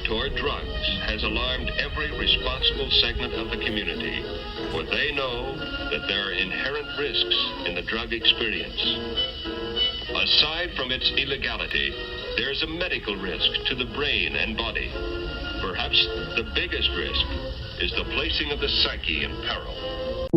toward drugs has alarmed every responsible segment of the community, for they know that there are inherent risks in the drug experience. Aside from its illegality, there's a medical risk to the brain and body. Perhaps the biggest risk is the placing of the psyche in peril.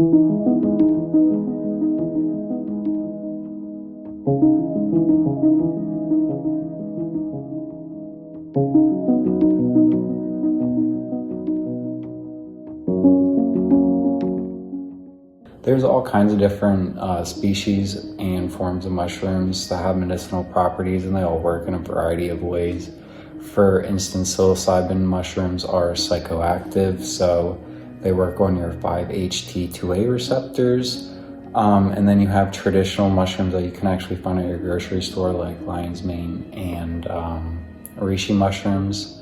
There's all kinds of different species and forms of mushrooms that have medicinal properties, and they all work in a variety of ways. For instance, psilocybin mushrooms are psychoactive, so they work on your 5-HT2A receptors. And then you have traditional mushrooms that you can actually find at your grocery store, like lion's mane and reishi mushrooms.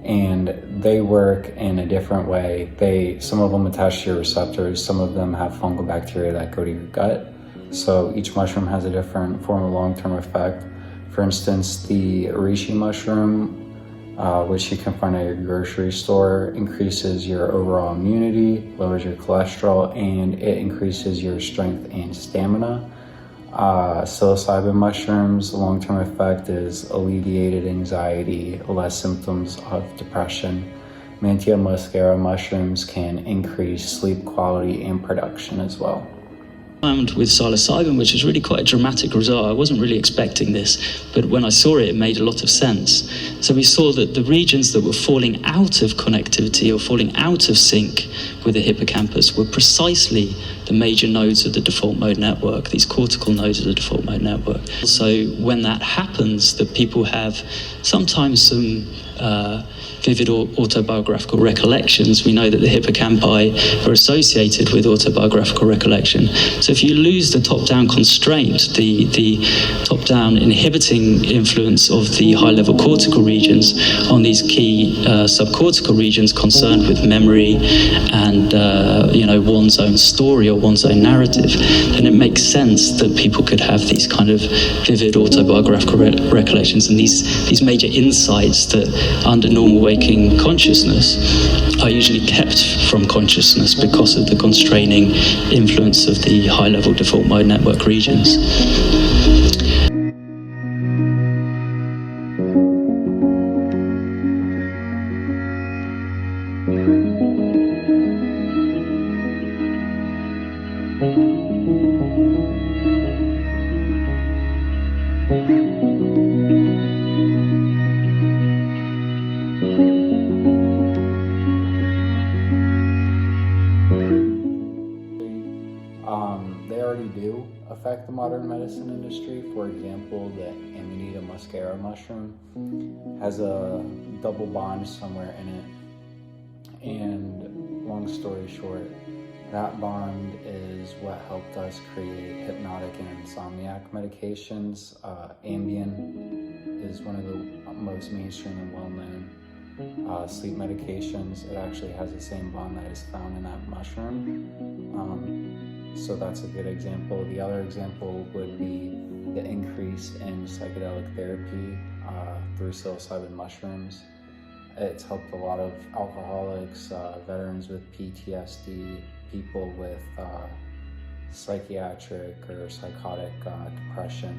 And they work in a different way. Some of them attach to your receptors, some of them have fungal bacteria that go to your gut. So each mushroom has a different form of long-term effect. For instance, the reishi mushroom, which you can find at your grocery store, increases your overall immunity, lowers your cholesterol, and it increases your strength and stamina. Psilocybin mushrooms, the long-term effect is alleviated anxiety, less symptoms of depression. Mantia muscaria mushrooms can increase sleep quality and production as well. With psilocybin, which is really quite a dramatic result. I wasn't really expecting this, but when I saw it, it made a lot of sense. So we saw that the regions that were falling out of connectivity or falling out of sync with the hippocampus were precisely the major nodes of the default mode network, these cortical nodes of the default mode network. So when that happens, that people have sometimes some vivid autobiographical recollections. We know that the hippocampi are associated with autobiographical recollection. So if you lose the top-down constraint, the top-down inhibiting influence of the high-level cortical regions on these key subcortical regions concerned with memory and one's own story or one's own narrative, then it makes sense that people could have these kind of vivid autobiographical recollections and these major insights that under normal waking consciousness are usually kept from consciousness because of the constraining influence of the high-level default mode network regions. They already do affect the modern medicine industry. For example, the Amanita muscaria mushroom has a double bond somewhere in it. And long story short, that bond is what helped us create hypnotic and insomniac medications. Ambien is one of the most mainstream and well-known sleep medications. It actually has the same bond that is found in that mushroom. So that's a good example. The other example would be the increase in psychedelic therapy through psilocybin mushrooms. It's helped a lot of alcoholics, veterans with PTSD, people with psychiatric or psychotic depression.